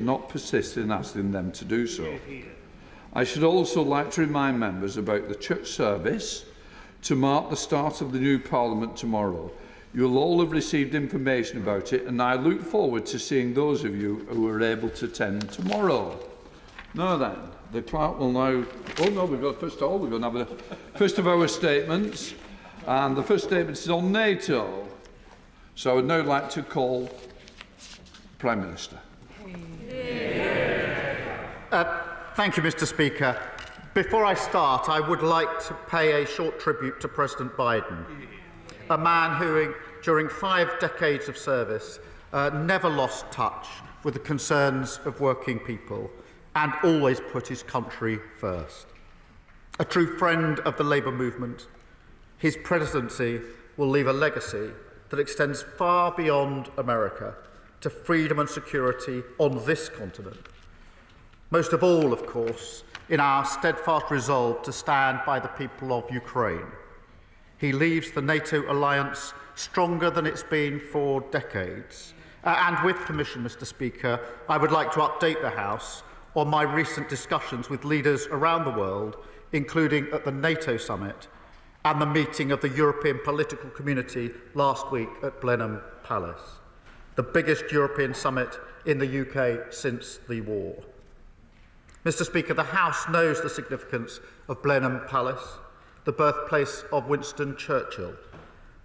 not persist in asking them to do so. I should also like to remind members about the church service to mark the start of the new Parliament tomorrow. You will all have received information about it, and I look forward to seeing those of you who are able to attend tomorrow. Now then, the clerk will now... Oh no, we've got first of all, we're going to have the first of our statements, and the first statement is on Nato. So I would now like to call Prime Minister. Thank you, Mr. Speaker. Before I start, I would like to pay a short tribute to President Biden, a man who, during 5 decades of service, never lost touch with the concerns of working people and always put his country first. A true friend of the Labour movement, his presidency will leave a legacy that extends far beyond America to freedom and security on this continent. Most of all, of course, in our steadfast resolve to stand by the people of Ukraine. He leaves the NATO alliance stronger than it's been for decades. And with permission, Mr. Speaker, I would like to update the House on my recent discussions with leaders around the world, including at the NATO summit and the meeting of the European political community last week at Blenheim Palace, the biggest European summit in the UK since the war. Mr. Speaker, the House knows the significance of Blenheim Palace, the birthplace of Winston Churchill,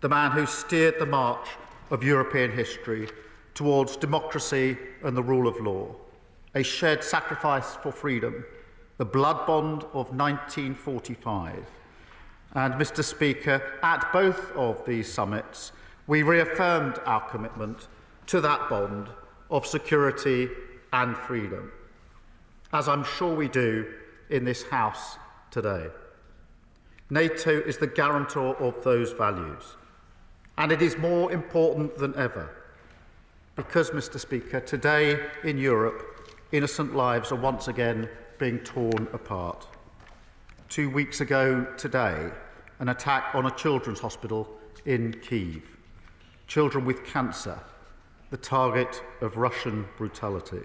the man who steered the march of European history towards democracy and the rule of law, a shared sacrifice for freedom, the blood bond of 1945. And, Mr. Speaker, at both of these summits, we reaffirmed our commitment to that bond of security and freedom, as I'm sure we do in this House today. NATO is the guarantor of those values, and it is more important than ever because, Mr. Speaker, today in Europe, innocent lives are once again being torn apart. 2 weeks ago today, an attack on a children's hospital in Kyiv. Children with cancer, the target of Russian brutality.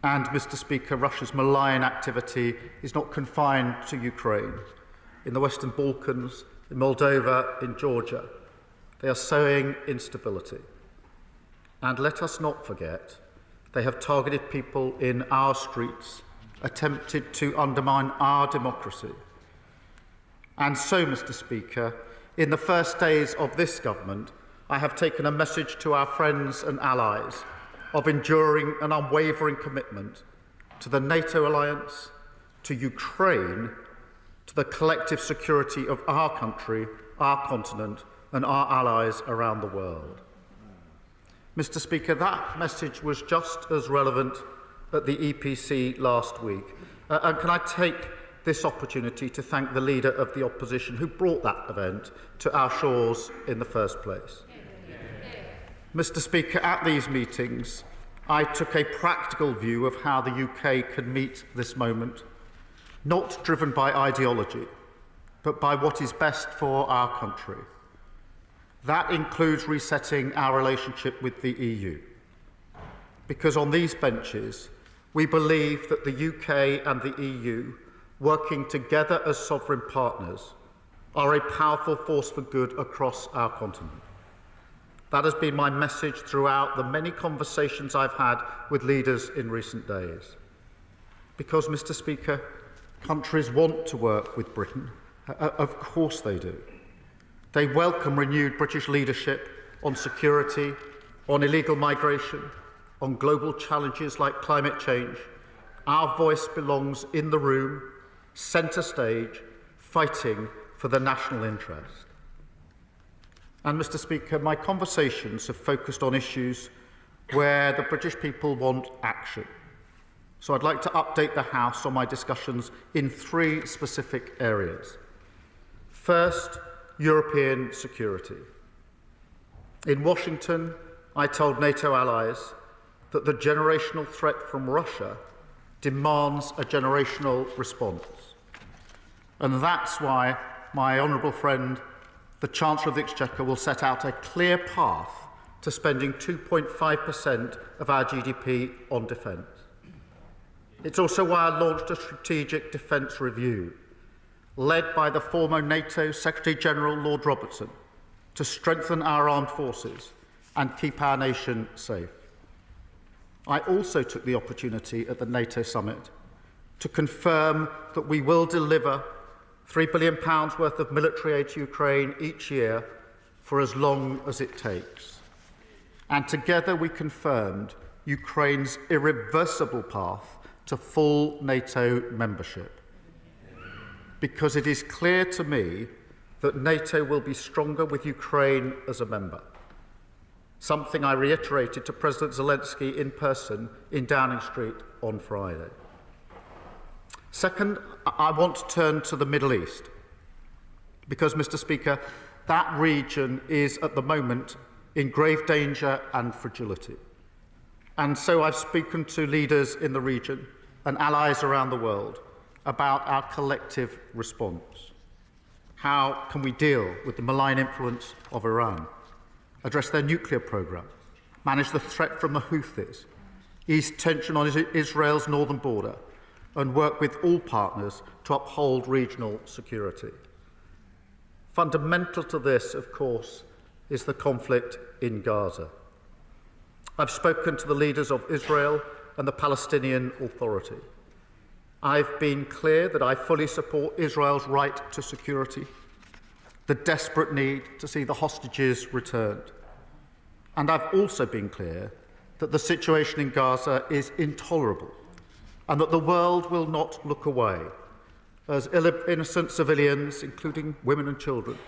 And, Mr. Speaker, Russia's malign activity is not confined to Ukraine. In the Western Balkans, in Moldova, in Georgia, they are sowing instability. And let us not forget, they have targeted people in our streets, attempted to undermine our democracy. And so, Mr. Speaker, in the first days of this government, I have taken a message to our friends and allies of enduring and unwavering commitment to the NATO alliance, to Ukraine, to the collective security of our country, our continent, and our allies around the world. Mr. Speaker, that message was just as relevant at the EPC last week. And can I take this opportunity to thank the Leader of the Opposition who brought that event to our shores in the first place. Mr. Speaker, at these meetings, I took a practical view of how the UK can meet this moment, not driven by ideology, but by what is best for our country. That includes resetting our relationship with the EU, because on these benches, we believe that the UK and the EU, working together as sovereign partners, are a powerful force for good across our continent. That has been my message throughout the many conversations I've had with leaders in recent days. Because, Mr. Speaker, countries want to work with Britain. Of course they do. They welcome renewed British leadership on security, on illegal migration, on global challenges like climate change. Our voice belongs in the room, centre stage, fighting for the national interest. And, Mr. Speaker, my conversations have focused on issues where the British people want action. So I'd like to update the House on my discussions in 3 specific areas. First, European security. In Washington, I told NATO allies that the generational threat from Russia demands a generational response. And that's why my honourable friend, the Chancellor of the Exchequer, will set out a clear path to spending 2.5% of our GDP on defence. It's also why I launched a strategic defence review, led by the former NATO Secretary-General Lord Robertson, to strengthen our armed forces and keep our nation safe. I also took the opportunity at the NATO summit to confirm that we will deliver £3 billion worth of military aid to Ukraine each year for as long as it takes. And together we confirmed Ukraine's irreversible path to full NATO membership. Because it is clear to me that NATO will be stronger with Ukraine as a member, something I reiterated to President Zelensky in person in Downing Street on Friday. Second, I want to turn to the Middle East, because, Mr. Speaker, that region is at the moment in grave danger and fragility. And so I've spoken to leaders in the region and allies around the world about our collective response. How can we deal with the malign influence of Iran, address their nuclear programme, manage the threat from the Houthis, ease tension on Israel's northern border, and work with all partners to uphold regional security? Fundamental to this, of course, is the conflict in Gaza. I've spoken to the leaders of Israel and the Palestinian Authority. I've been clear that I fully support Israel's right to security, the desperate need to see the hostages returned. And I've also been clear that the situation in Gaza is intolerable and that the world will not look away as innocent civilians, including women and children,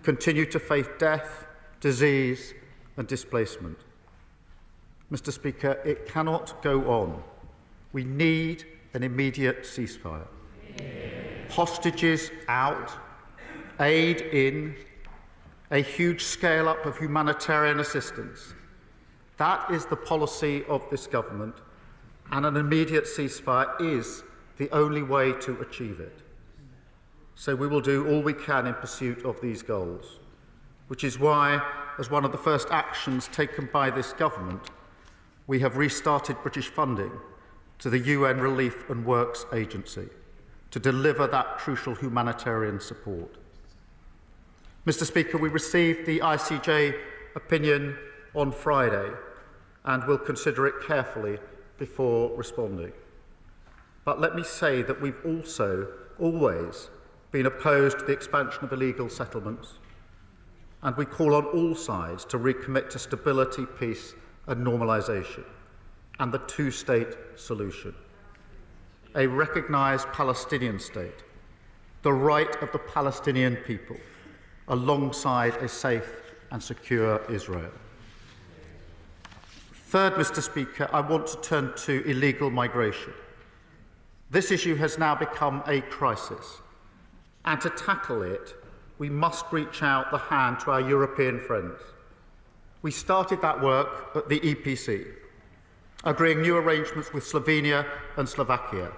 continue to face death, disease and displacement. Mr. Speaker, it cannot go on. We need an immediate ceasefire. Hostages out, aid in, a huge scale-up of humanitarian assistance. That is the policy of this government, and an immediate ceasefire is the only way to achieve it. So we will do all we can in pursuit of these goals, which is why, as one of the first actions taken by this government, we have restarted British funding to the UN Relief and Works Agency to deliver that crucial humanitarian support. Mr. Speaker, we received the ICJ opinion on Friday and will consider it carefully before responding. But let me say that we've also always been opposed to the expansion of illegal settlements, and we call on all sides to recommit to stability, peace and normalisation, and the two-state solution. A recognised Palestinian state, the right of the Palestinian people, alongside a safe and secure Israel. Third, Mr. Speaker, I want to turn to illegal migration. This issue has now become a crisis, and to tackle it, we must reach out the hand to our European friends. We started that work at the EPC, agreeing new arrangements with Slovenia and Slovakia,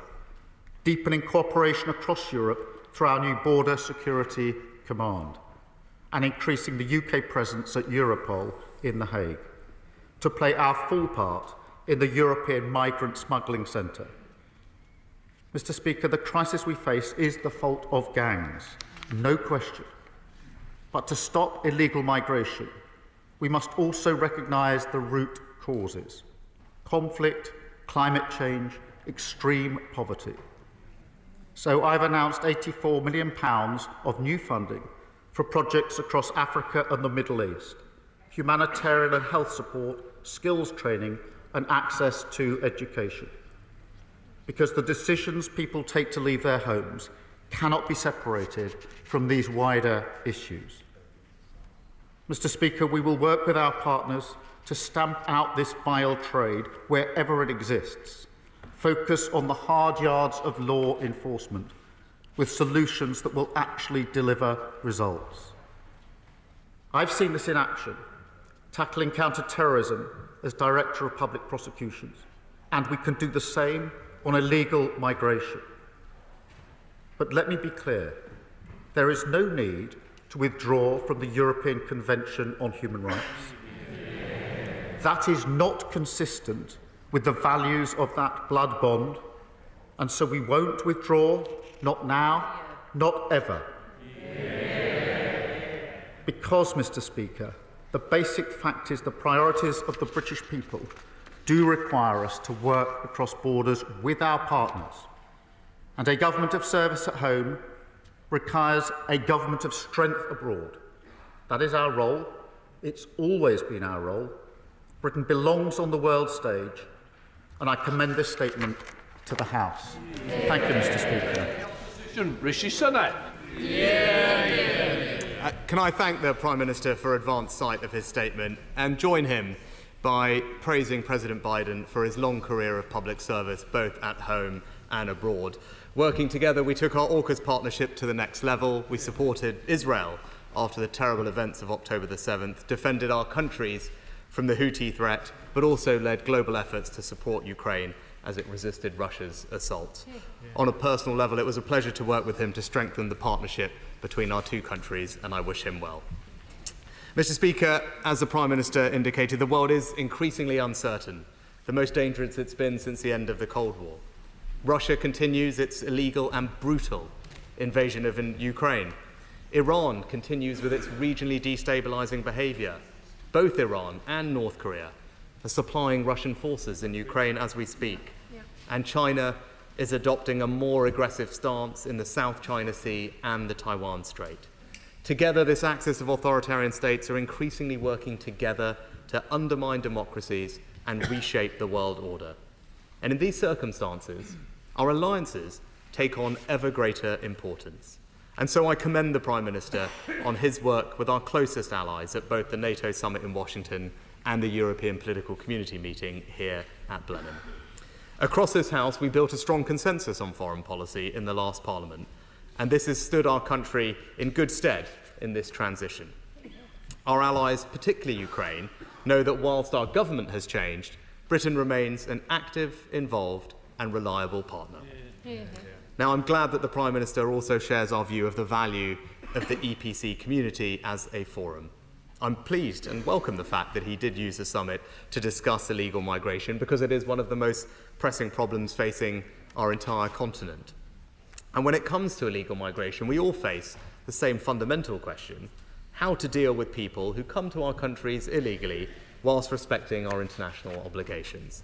deepening cooperation across Europe through our new Border Security Command, and increasing the UK presence at Europol in The Hague, to play our full part in the European Migrant Smuggling Centre. Mr. Speaker, the crisis we face is the fault of gangs, no question. But to stop illegal migration, we must also recognise the root causes: conflict, climate change, extreme poverty. So I've announced £84 million of new funding for projects across Africa and the Middle East, humanitarian and health support, skills training and access to education. Because the decisions people take to leave their homes cannot be separated from these wider issues. Mr. Speaker, we will work with our partners to stamp out this vile trade wherever it exists, focus on the hard yards of law enforcement with solutions that will actually deliver results. I've seen this in action, tackling counter-terrorism as Director of Public Prosecutions, and we can do the same on illegal migration. But let me be clear, there is no need to withdraw from the European Convention on Human Rights. That is not consistent with the values of that blood bond, and so we won't withdraw, not now, not ever. Because, Mr. Speaker, the basic fact is the priorities of the British people do require us to work across borders with our partners. And a government of service at home requires a government of strength abroad. That is our role. It's always been our role. Britain belongs on the world stage, and I commend this statement to the House. Thank you, Mr. Speaker. Rishi Sunak. Can I thank the Prime Minister for advance sight of his statement and join him by praising President Biden for his long career of public service, both at home and abroad. Working together, we took our AUKUS partnership to the next level. We supported Israel after the terrible events of October the 7th, defended our countries from the Houthi threat, but also led global efforts to support Ukraine as it resisted Russia's assault. On a personal level, it was a pleasure to work with him to strengthen the partnership between our two countries, and I wish him well. Mr. Speaker, as the Prime Minister indicated, the world is increasingly uncertain, the most dangerous it's been since the end of the Cold War. Russia continues its illegal and brutal invasion of Ukraine. Iran continues with its regionally destabilising behaviour. Both Iran and North Korea are supplying Russian forces in Ukraine as we speak. And China is adopting a more aggressive stance in the South China Sea and the Taiwan Strait. Together, this axis of authoritarian states are increasingly working together to undermine democracies and reshape the world order. And in these circumstances, our alliances take on ever greater importance. And so I commend the Prime Minister on his work with our closest allies at both the NATO summit in Washington and the European Political Community meeting here at Blenheim. Across this House, we built a strong consensus on foreign policy in the last Parliament, and this has stood our country in good stead in this transition. Our allies, particularly Ukraine, know that whilst our government has changed, Britain remains an active, involved and reliable partner. Now, I'm glad that the Prime Minister also shares our view of the value of the EPC community as a forum. I'm pleased and welcome the fact that he did use the summit to discuss illegal migration, because it is one of the most pressing problems facing our entire continent. And when it comes to illegal migration, we all face the same fundamental question: how to deal with people who come to our countries illegally whilst respecting our international obligations.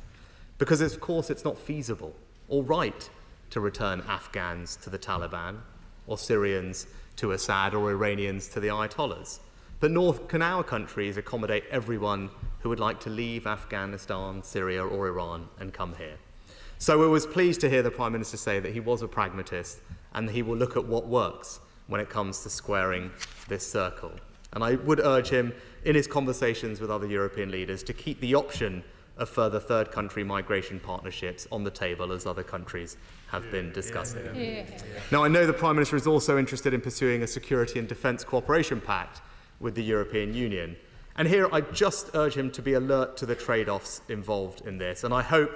Because, of course, it's not feasible or right to return Afghans to the Taliban, or Syrians to Assad, or Iranians to the Ayatollahs. But nor can our countries accommodate everyone who would like to leave Afghanistan, Syria or Iran and come here. So I was pleased to hear the Prime Minister say that he was a pragmatist and that he will look at what works when it comes to squaring this circle. And I would urge him in his conversations with other European leaders to keep the option of further third country migration partnerships on the table, as other countries have been discussing. Now, I know the Prime Minister is also interested in pursuing a security and defence cooperation pact with the European Union. And here I just urge him to be alert to the trade-offs involved in this, and I hope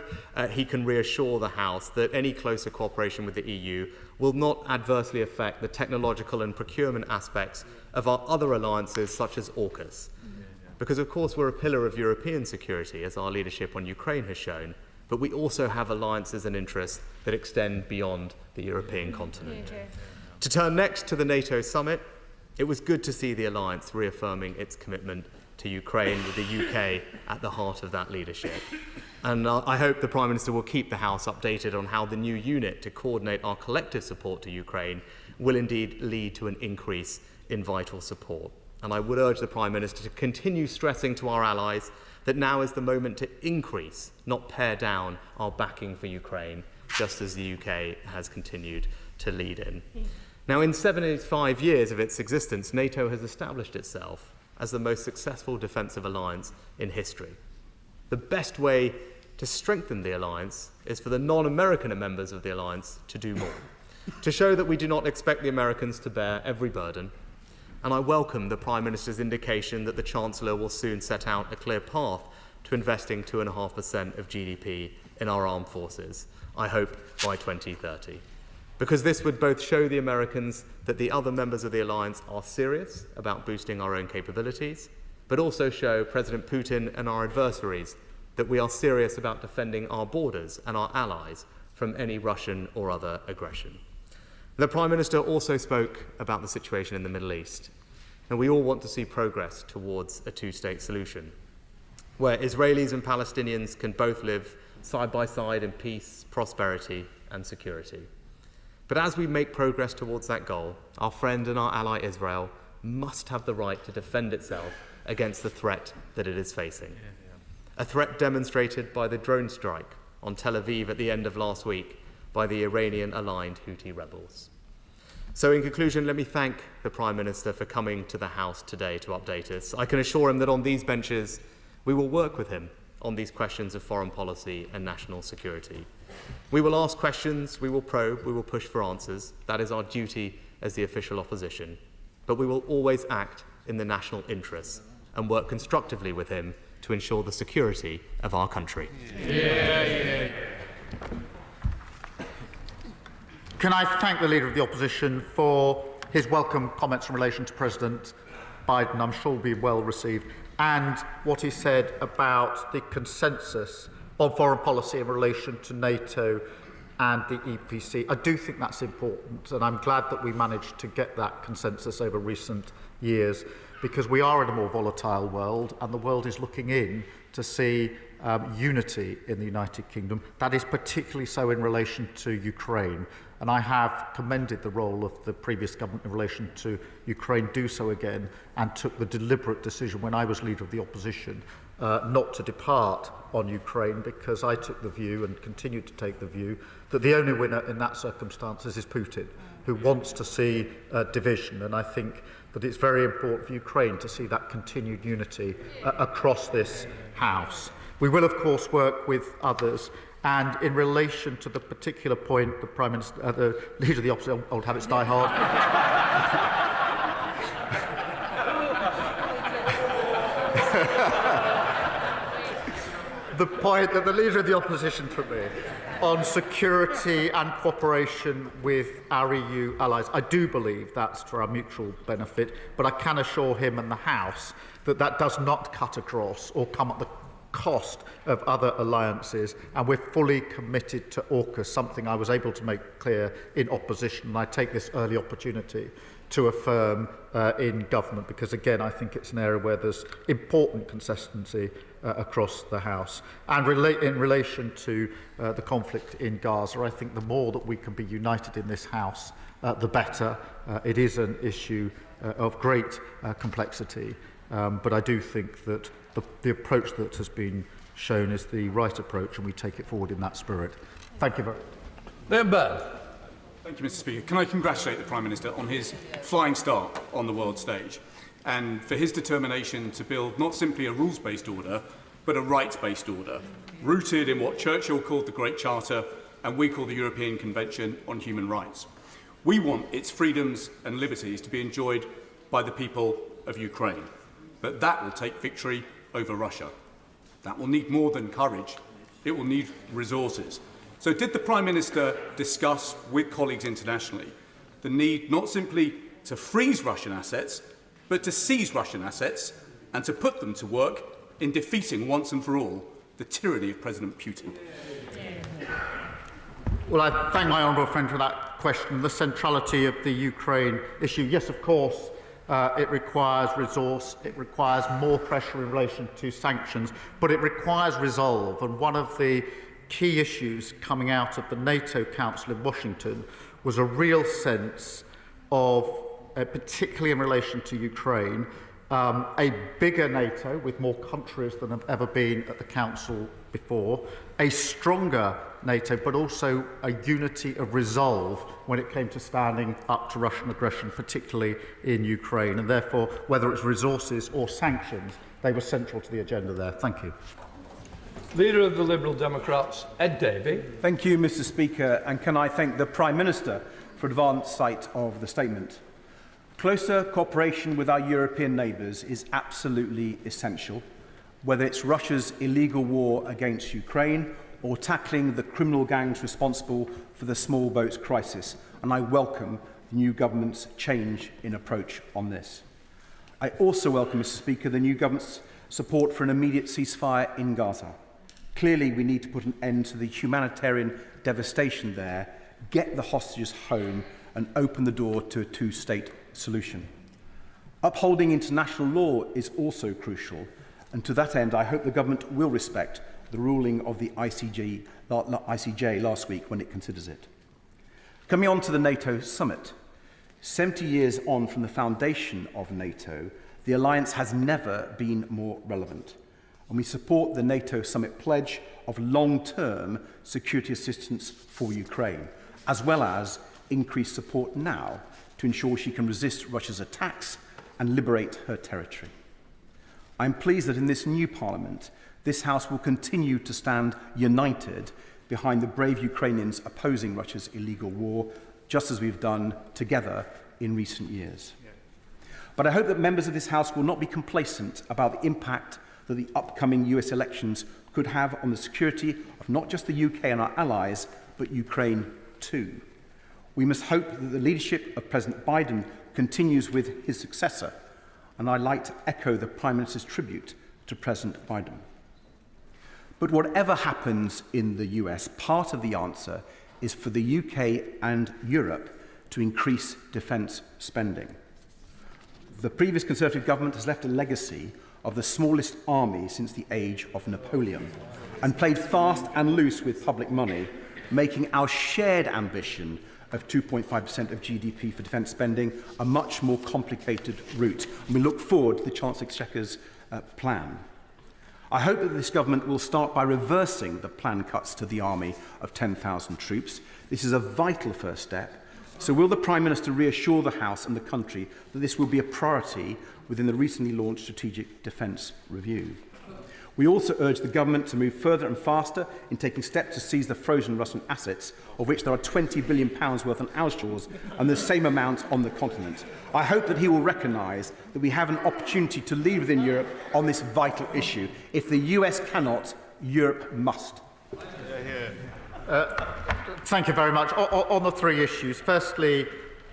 he can reassure the House that any closer cooperation with the EU will not adversely affect the technological and procurement aspects of our other alliances, such as AUKUS. Because, of course, we're a pillar of European security, as our leadership on Ukraine has shown, but we also have alliances and interests that extend beyond the European continent. To turn next to the NATO summit, it was good to see the alliance reaffirming its commitment to Ukraine, with the UK at the heart of that leadership. And I hope the Prime Minister will keep the House updated on how the new unit to coordinate our collective support to Ukraine will indeed lead to an increase in vital support. And I would urge the Prime Minister to continue stressing to our allies that now is the moment to increase, not pare down, our backing for Ukraine, just as the UK has continued to lead in. Now, in 75 years of its existence, NATO has established itself as the most successful defensive alliance in history. The best way to strengthen the alliance is for the non-American members of the alliance to do more, to show that we do not expect the Americans to bear every burden. And I welcome the Prime Minister's indication that the Chancellor will soon set out a clear path to investing 2.5% of GDP in our armed forces, I hope by 2030. Because this would both show the Americans that the other members of the alliance are serious about boosting our own capabilities, but also show President Putin and our adversaries that we are serious about defending our borders and our allies from any Russian or other aggression. The Prime Minister also spoke about the situation in the Middle East, and we all want to see progress towards a two-state solution, where Israelis and Palestinians can both live side by side in peace, prosperity, and security. But as we make progress towards that goal, our friend and our ally Israel must have the right to defend itself against the threat that it is facing. A threat demonstrated by the drone strike on Tel Aviv at the end of last week by the Iranian-aligned Houthi rebels. So in conclusion, let me thank the Prime Minister for coming to the House today to update us. I can assure him that on these benches, we will work with him on these questions of foreign policy and national security. We will ask questions, we will probe, we will push for answers. That is our duty as the official opposition. But we will always act in the national interest and work constructively with him to ensure the security of our country. Can I thank the Leader of the Opposition for his welcome comments in relation to President Biden? I'm sure will be well received, and what he said about the consensus on foreign policy in relation to Nato and the EPC. I do think that's important, and I'm glad that we managed to get that consensus over recent years, because we are in a more volatile world, and the world is looking in to see unity in the United Kingdom. That is particularly so in relation to Ukraine. And I have commended the role of the previous government in relation to Ukraine, do so again, and took the deliberate decision when I was Leader of the Opposition not to depart on Ukraine, because I took the view and continue to take the view that the only winner in that circumstances is Putin, who wants to see division. And I think that it's very important for Ukraine to see that continued unity across this House. We will, of course, work with others. And in relation to the particular point, the Prime Minister, the Leader of the Opposition, old habits die hard. The point that the Leader of the Opposition put me on security and cooperation with our EU allies, I do believe that's for our mutual benefit, but I can assure him and the House that that does not cut across or come at the cost of other alliances, and we're fully committed to AUKUS, something I was able to make clear in opposition, and I take this early opportunity to affirm in government, because again I think it's an area where there's important consistency across the House. And in relation to the conflict in Gaza, I think the more that we can be united in this House, the better. It is an issue of great complexity, but I do think that the approach that has been shown is the right approach, and we take it forward in that spirit. Thank you very much. Thank you, Mr. Speaker. Can I congratulate the Prime Minister on his flying start on the world stage, and for his determination to build not simply a rules-based order, but a rights-based order, rooted in what Churchill called the Great Charter and we call the European Convention on Human Rights. We want its freedoms and liberties to be enjoyed by the people of Ukraine, but that will take victory over Russia. That will need more than courage. It will need resources. So did the Prime Minister discuss with colleagues internationally the need not simply to freeze Russian assets, but to seize Russian assets and to put them to work in defeating once and for all the tyranny of President Putin? Well, I thank my honourable friend for that question. The centrality of the Ukraine issue, yes, of course, it requires resource, it requires more pressure in relation to sanctions, but it requires resolve. And one of the key issues coming out of the NATO Council in Washington was a real sense of, particularly in relation to Ukraine, a bigger NATO with more countries than have ever been at the Council before, a stronger NATO, but also a unity of resolve when it came to standing up to Russian aggression, particularly in Ukraine. And therefore, whether it's resources or sanctions, they were central to the agenda there. Thank you. Leader of the Liberal Democrats, Ed Davey. Thank you, Mr. Speaker, and can I thank the Prime Minister for advance sight of the statement. Closer cooperation with our European neighbours is absolutely essential, whether it's Russia's illegal war against Ukraine or tackling the criminal gangs responsible for the small boats crisis, and I welcome the new government's change in approach on this. I also welcome, Mr. Speaker, the new government's support for an immediate ceasefire in Gaza. Clearly, we need to put an end to the humanitarian devastation there, get the hostages home, and open the door to a two-state solution. Upholding international law is also crucial, and to that end, I hope the government will respect the ruling of the ICJ last week when it considers it. Coming on to the NATO summit. 70 years on from the foundation of NATO, the alliance has never been more relevant, and we support the NATO summit pledge of long-term security assistance for Ukraine, as well as increased support now to ensure she can resist Russia's attacks and liberate her territory. I'm pleased that in this new Parliament, this House will continue to stand united behind the brave Ukrainians opposing Russia's illegal war, just as we've done together in recent years. But I hope that members of this House will not be complacent about the impact that the upcoming US elections could have on the security of not just the UK and our allies, but Ukraine too. We must hope that the leadership of President Biden continues with his successor, and I'd like to echo the Prime Minister's tribute to President Biden. But whatever happens in the US, part of the answer is for the UK and Europe to increase defence spending. The previous Conservative government has left a legacy of the smallest army since the age of Napoleon and played fast and loose with public money, making our shared ambition of 2.5% of GDP for defence spending a much more complicated route. And we look forward to the Chancellor Exchequer's plan. I hope that this government will start by reversing the planned cuts to the army of 10,000 troops. This is a vital first step. So will the Prime Minister reassure the House and the country that this will be a priority within the recently launched Strategic Defence Review? We also urge the government to move further and faster in taking steps to seize the frozen Russian assets, of which there are £20 billion worth on our shores and the same amount on the continent. I hope that he will recognise that we have an opportunity to lead within Europe on this vital issue. If the US cannot, Europe must. Thank you very much. On the three issues, firstly,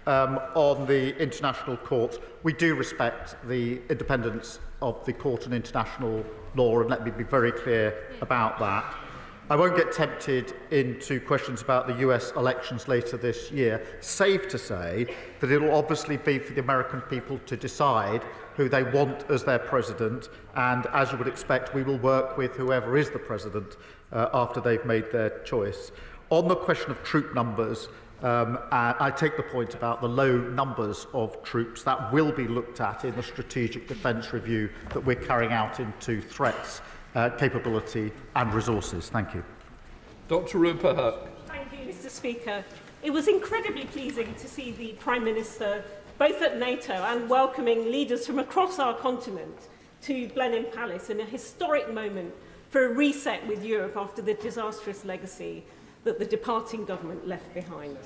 on the international court, we do respect the independence of the court and international law, and let me be very clear about that. I won't get tempted into questions about the US elections later this year, save to say that it will obviously be for the American people to decide who they want as their president, and as you would expect, we will work with whoever is the president after they've made their choice. On the question of troop numbers, I take the point about the low numbers of troops. That will be looked at in the Strategic Defence Review that we're carrying out into threats, capability and resources. Thank you. Dr. Rupert. Thank you, Mr. Speaker. It was incredibly pleasing to see the Prime Minister both at NATO and welcoming leaders from across our continent to Blenheim Palace in a historic moment for a reset with Europe after the disastrous legacy that the departing government left behind.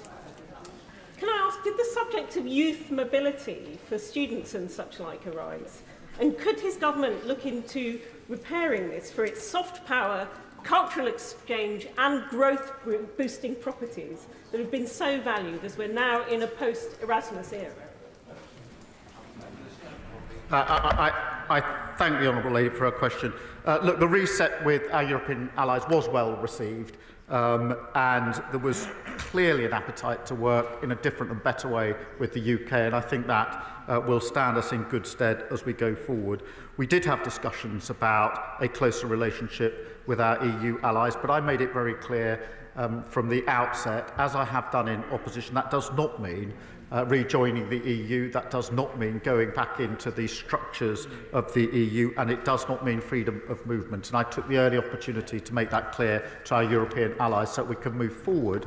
Can I ask, did the subject of youth mobility for students and such like arise? And could his government look into repairing this for its soft power, cultural exchange and growth-boosting properties that have been so valued as we're now in a post-Erasmus era? I thank the Honourable Lady for her question. Look, the reset with our European allies was well received. And there was clearly an appetite to work in a different and better way with the UK, and I think that will stand us in good stead as we go forward. We did have discussions about a closer relationship with our EU allies, but I made it very clear from the outset, as I have done in opposition, that does not mean rejoining the EU, that does not mean going back into the structures of the EU, and it does not mean freedom of movement. And I took the early opportunity to make that clear to our European allies so that we can move forward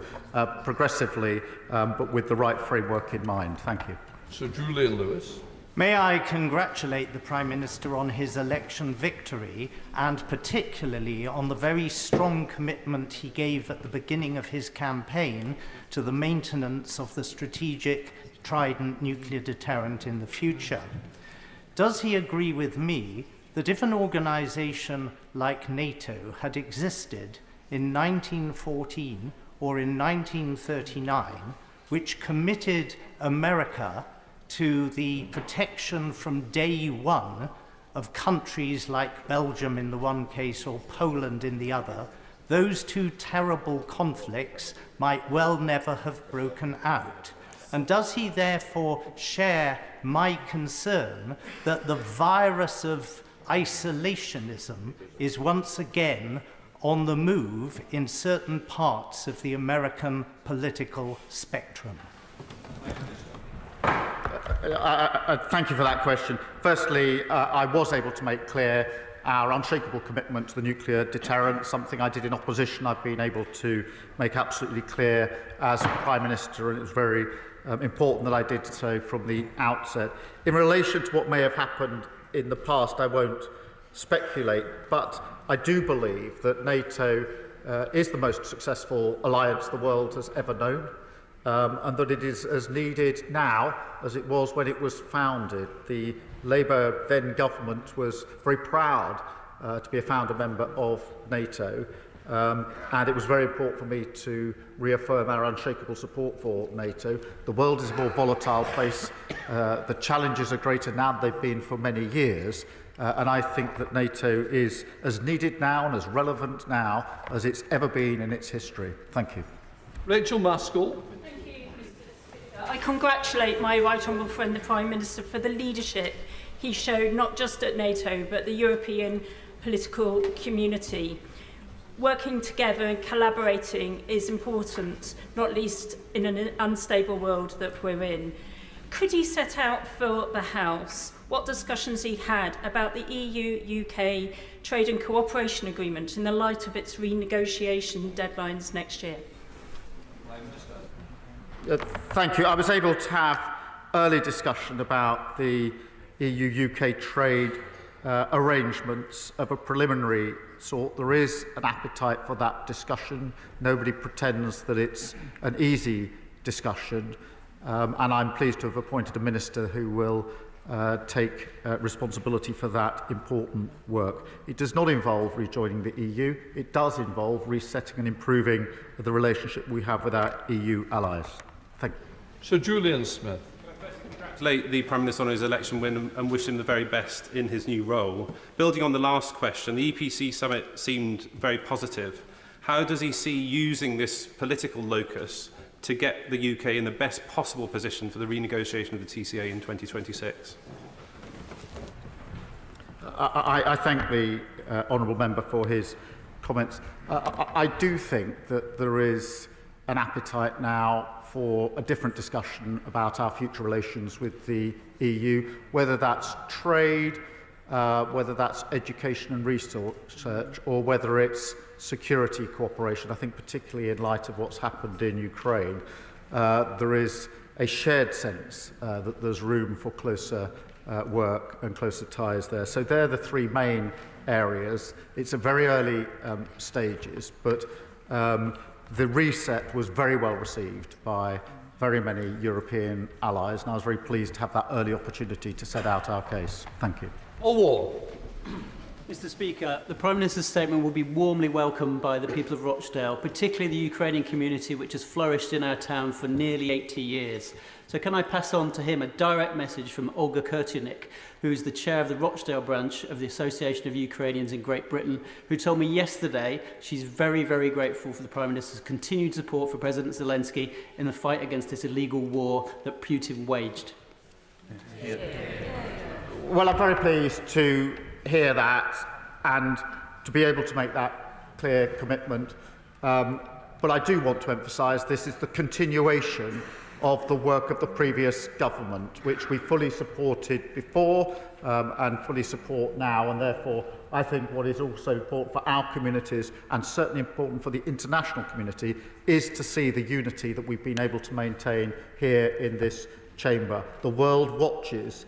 progressively, but with the right framework in mind. Thank you. Sir Julian Lewis. May I congratulate the Prime Minister on his election victory, and particularly on the very strong commitment he gave at the beginning of his campaign to the maintenance of the strategic Trident nuclear deterrent in the future. Does he agree with me that if an organisation like NATO had existed in 1914 or in 1939, which committed America to the protection from day one of countries like Belgium in the one case or Poland in the other, those two terrible conflicts might well never have broken out? And does he therefore share my concern that the virus of isolationism is once again on the move in certain parts of the American political spectrum? Thank you for that question. Firstly, I was able to make clear our unshakable commitment to the nuclear deterrent, something I did in opposition. I've been able to make absolutely clear as Prime Minister, and it was very important that I did so from the outset. In relation to what may have happened in the past, I won't speculate, but I do believe that NATO is the most successful alliance the world has ever known, and that it is as needed now as it was when it was founded. The Labour then government was very proud to be a founder member of NATO, and it was very important for me to reaffirm our unshakable support for NATO. The world is a more volatile place. The challenges are greater now than they've been for many years. And I think that NATO is as needed now and as relevant now as it's ever been in its history. Thank you. Rachel Maskell. Thank you, Mr. Speaker. I congratulate my right honourable friend, the Prime Minister, for the leadership he showed not just at NATO but the European political community. Working together and collaborating is important, not least in an unstable world that we're in. Could he set out for the House what discussions he had about the EU-UK Trade and Cooperation Agreement in the light of its renegotiation deadlines next year? Thank you. I was able to have early discussion about the EU-UK trade arrangements of a preliminary sort. There is an appetite for that discussion. Nobody pretends that it's an easy discussion. And I'm pleased to have appointed a minister who will take responsibility for that important work. It does not involve rejoining the EU. It does involve resetting and improving the relationship we have with our EU allies. Thank you. Sir Julian Smith. Congratulate the Prime Minister on his election win and wish him the very best in his new role. Building on the last question, the EPC summit seemed very positive. How does he see using this political locus to get the UK in the best possible position for the renegotiation of the TCA in 2026? I thank the honourable member for his comments. I do think that there is an appetite now for a different discussion about our future relations with the EU, whether that's trade, whether that's education and research, or whether it's security cooperation. I think particularly in light of what's happened in Ukraine, there is a shared sense that there's room for closer work and closer ties there. So they're the three main areas. It's at very early stages, but the reset was very well received by very many European allies, and I was very pleased to have that early opportunity to set out our case. Thank you. Mr. Speaker, the Prime Minister's statement will be warmly welcomed by the people of Rochdale, particularly the Ukrainian community, which has flourished in our town for nearly 80 years. So can I pass on to him a direct message from Olga Kurtunik, who is the chair of the Rochdale branch of the Association of Ukrainians in Great Britain, who told me yesterday she's very, very grateful for the Prime Minister's continued support for President Zelensky in the fight against this illegal war that Putin waged. Well, I'm very pleased to hear that and to be able to make that clear commitment. But I do want to emphasise this is the continuation of the work of the previous government, which we fully supported before and fully support now. And therefore, I think what is also important for our communities and certainly important for the international community is to see the unity that we've been able to maintain here in this chamber. The world watches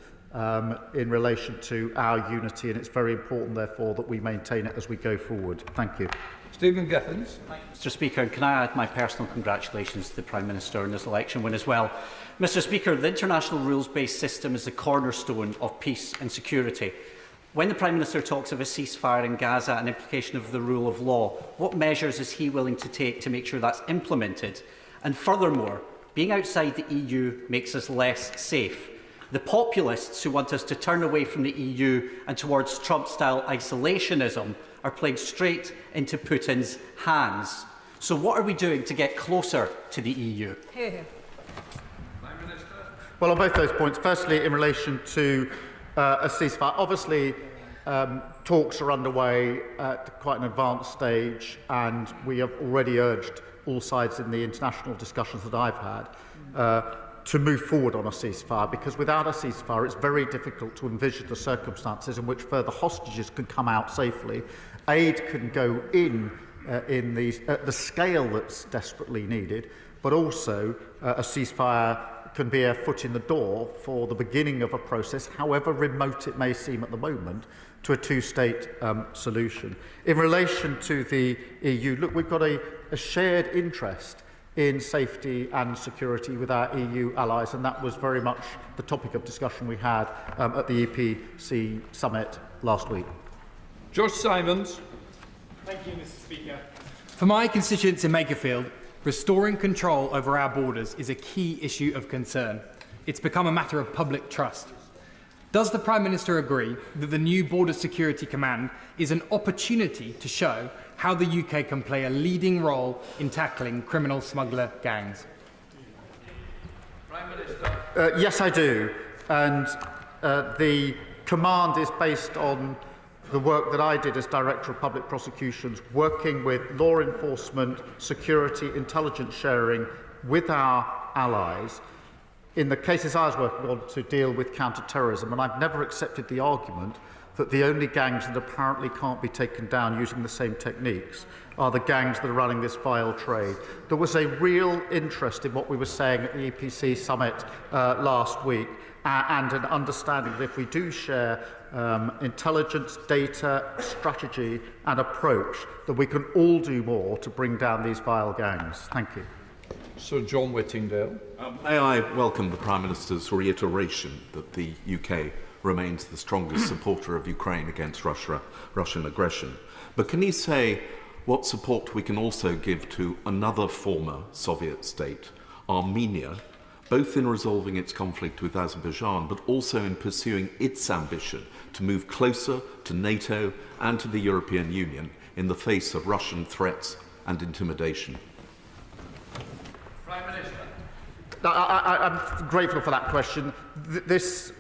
in relation to our unity, and it's very important, therefore, that we maintain it as we go forward. Thank you. Stephen Giffins. Mr. Speaker, and can I add my personal congratulations to the Prime Minister on this election win as well. Mr. Speaker, the international rules-based system is the cornerstone of peace and security. When the Prime Minister talks of a ceasefire in Gaza and implication of the rule of law, what measures is he willing to take to make sure that's implemented? And furthermore, being outside the EU makes us less safe. The populists who want us to turn away from the EU and towards Trump-style isolationism are playing straight into Putin's hands. So what are we doing to get closer to the EU? Hear, hear. Well, on both those points, firstly, in relation to a ceasefire, obviously talks are underway at quite an advanced stage, and we have already urged all sides in the international discussions that I've had to move forward on a ceasefire, because without a ceasefire it's very difficult to envisage the circumstances in which further hostages can come out safely, aid can go in the scale that's desperately needed, but also a ceasefire can be a foot in the door for the beginning of a process, however remote it may seem at the moment, to a two-state solution. In relation to the EU, look, we've got a shared interest in safety and security with our EU allies, and that was very much the topic of discussion we had at the EPC summit last week. George Simons. Thank you, Mr. Speaker. For my constituents in Makerfield, restoring control over our borders is a key issue of concern. It's become a matter of public trust. Does the Prime Minister agree that the new Border Security Command is an opportunity to show how the UK can play a leading role in tackling criminal smuggler gangs? Prime Minister. Yes, I do. And the command is based on the work that I did as Director of Public Prosecutions, working with law enforcement, security, intelligence sharing with our allies in the cases I was working on to deal with counter-terrorism. And I've never accepted the argument that the only gangs that apparently can't be taken down using the same techniques are the gangs that are running this vile trade. There was a real interest in what we were saying at the EPC summit last week, and an understanding that if we do share intelligence, data, strategy and approach, that we can all do more to bring down these vile gangs. Thank you. Sir John Whittingdale. May I welcome the Prime Minister's reiteration that the UK remains the strongest supporter of Ukraine against Russian aggression. But can he say what support we can also give to another former Soviet state, Armenia, both in resolving its conflict with Azerbaijan, but also in pursuing its ambition to move closer to NATO and to the European Union in the face of Russian threats and intimidation? Prime Minister. I'm grateful for that question. This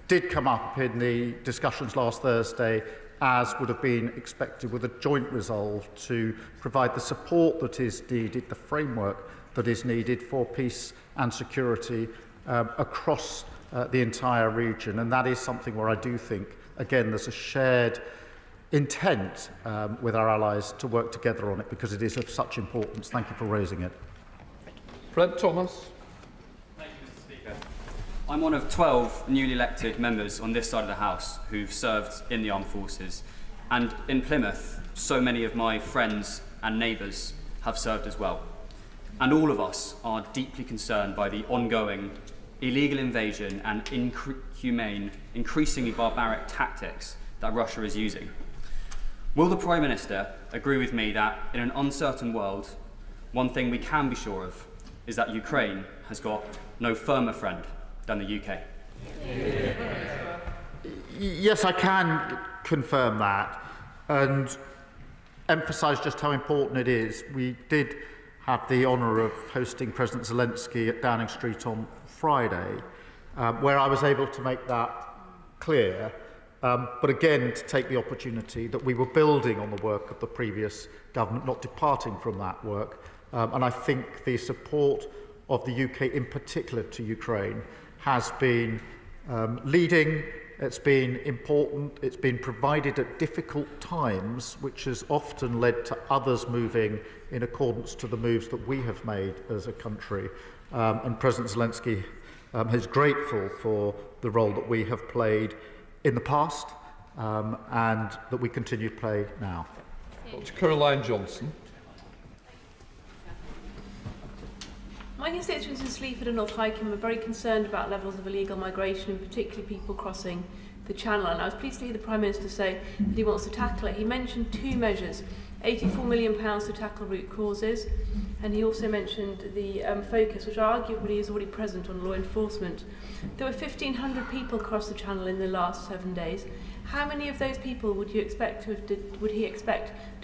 did come up in the discussions last Thursday, as would have been expected, with a joint resolve to provide the support that is needed, the framework that is needed for peace and security across the entire region. And that is something where I do think, again, there's a shared intent with our allies to work together on it, because it is of such importance. Thank you for raising it. Fred Thomas. Thank you, Mr. Speaker. I'm one of 12 newly elected members on this side of the House who've served in the armed forces. And in Plymouth, so many of my friends and neighbours have served as well. And all of us are deeply concerned by the ongoing illegal invasion and inhumane, increasingly barbaric tactics that Russia is using. Will the Prime Minister agree with me that in an uncertain world, one thing we can be sure of is that Ukraine has got no firmer friend than the UK? Yes, I can confirm that and emphasise just how important it is. We did have the honour of hosting President Zelensky at Downing Street on Friday, where I was able to make that clear, but again to take the opportunity that we were building on the work of the previous government, not departing from that work. And I think the support of the UK in particular to Ukraine has been leading, it's been important, it's been provided at difficult times, which has often led to others moving in accordance to the moves that we have made as a country. And President Zelensky is grateful for the role that we have played in the past and that we continue to play now. Dr. Caroline Johnson. My constituents in Sleaford and North Hykeham are very concerned about levels of illegal migration, and particularly people crossing the Channel. And I was pleased to hear the Prime Minister say that he wants to tackle it. He mentioned two measures, £84 million to tackle root causes and he also mentioned the focus, which arguably is already present on law enforcement. There were 1,500 people across the Channel in the last 7 days. How many of those people would he expect to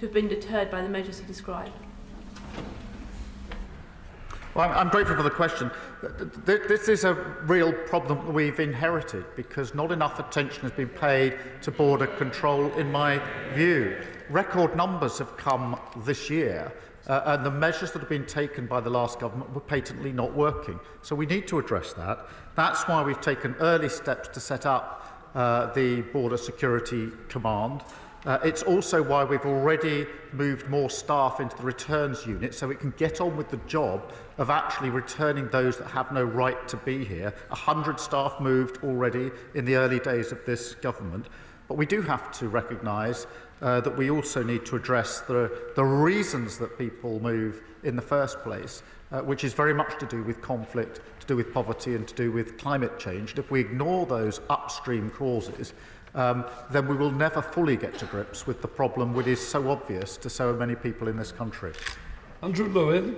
have been deterred by the measures he described? Well, I'm grateful for the question. This is a real problem that we've inherited because not enough attention has been paid to border control, in my view. Record numbers have come this year, and the measures that have been taken by the last government were patently not working. So we need to address that. That's why we've taken early steps to set up the Border Security Command. It's also why we've already moved more staff into the returns unit so it can get on with the job of actually returning those that have no right to be here. 100 staff moved already in the early days of this government. But we do have to recognise that we also need to address the reasons that people move in the first place, which is very much to do with conflict, to do with poverty and to do with climate change. And if we ignore those upstream causes, then we will never fully get to grips with the problem which is so obvious to so many people in this country. Andrew Lewin.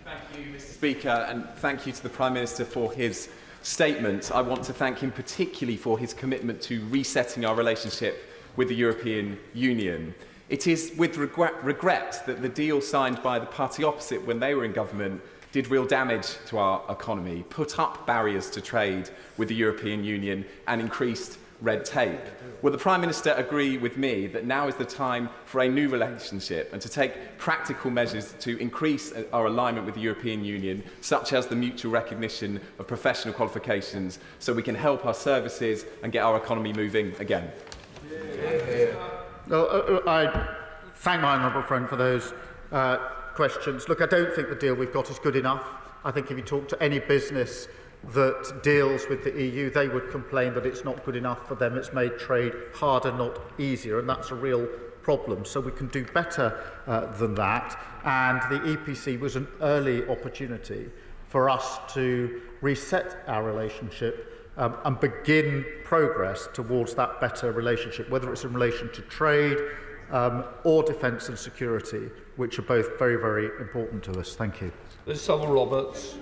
Thank you, Mr. Speaker, and thank you to the Prime Minister for his statement. I want to thank him particularly for his commitment to resetting our relationship with the European Union. It is with regret that the deal signed by the party opposite when they were in government did real damage to our economy, put up barriers to trade with the European Union and increased red tape. Will the Prime Minister agree with me that now is the time for a new relationship and to take practical measures to increase our alignment with the European Union, such as the mutual recognition of professional qualifications, so we can help our services and get our economy moving again? Well, I thank my honourable friend for those questions. Look, I don't think the deal we've got is good enough. I think if you talk to any business that deals with the EU, they would complain that it's not good enough for them. It's made trade harder, not easier, and that's a real problem. So we can do better than that. And the EPC was an early opportunity for us to reset our relationship and begin progress towards that better relationship, whether it's in relation to trade or defence and security, which are both very, very important to us. Thank you. Liz Roberts.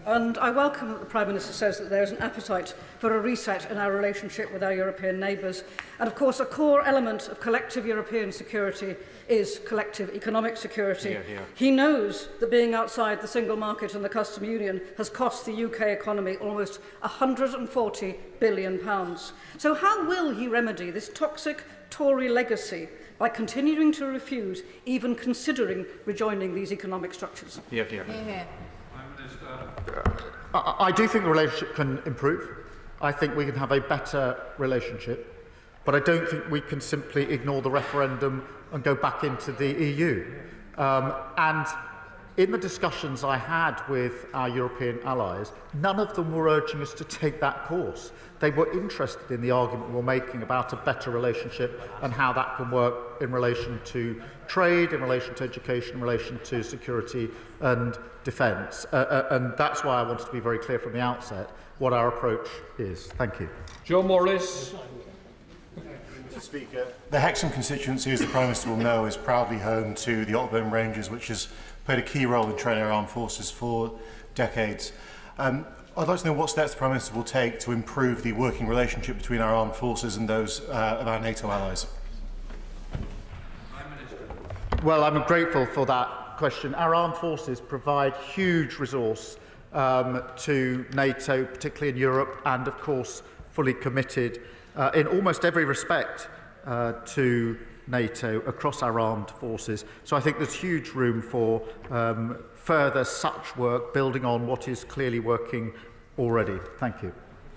And I welcome that the Prime Minister says that there is an appetite for a reset in our relationship with our European neighbours. And of course, a core element of collective European security is collective economic security. Here, here. He knows that being outside the single market and the custom union has cost the UK economy almost £140 billion. So how will he remedy this toxic Tory legacy by continuing to refuse even considering rejoining these economic structures? Here, here. I do think the relationship can improve. I think we can have a better relationship, but I don't think we can simply ignore the referendum and go back into the EU. And in the discussions I had with our European allies, none of them were urging us to take that course. They were interested in the argument we're making about a better relationship and how that can work in relation to trade, in relation to education, in relation to security and defence. And that's why I wanted to be very clear from the outset what our approach is. Thank you. Joe Morris. Mr. Speaker, the Hexham constituency, as the Prime Minister will know, is proudly home to the Otterburn Rangers, which has played a key role in training our armed forces for decades. I'd like to know what steps the Prime Minister will take to improve the working relationship between our armed forces and those of our NATO allies. Well, I'm grateful for that question. Our armed forces provide huge resource to NATO, particularly in Europe, and of course fully committed in almost every respect to NATO across our armed forces. So I think there's huge room for further such work, building on what is clearly working already. Thank you.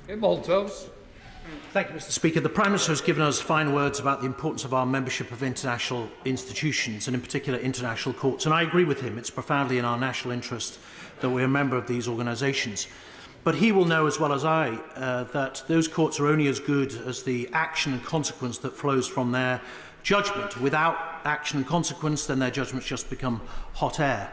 Maltos. Thank you, Mr. Speaker. The Prime Minister has given us fine words about the importance of our membership of international institutions, and in particular international courts. And I agree with him. It's profoundly in our national interest that we're a member of these organisations. But he will know as well as I that those courts are only as good as the action and consequence that flows from their judgment. Without action and consequence, then their judgments just become hot air.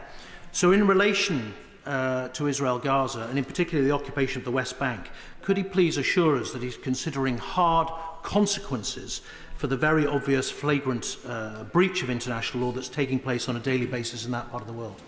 So in relation to Israel-Gaza, and in particular the occupation of the West Bank, could he please assure us that he's considering hard consequences for the very obvious flagrant breach of international law that's taking place on a daily basis in that part of the world?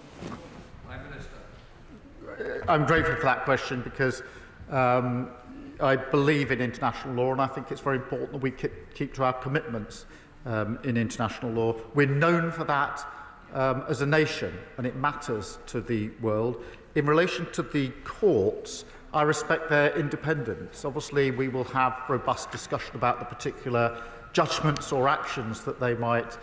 Prime Minister. I'm grateful for that question because I believe in international law, and I think it's very important that we keep to our commitments in international law. We're known for that as a nation, and it matters to the world. In relation to the courts, I respect their independence. Obviously, we will have robust discussion about the particular judgments or actions that they might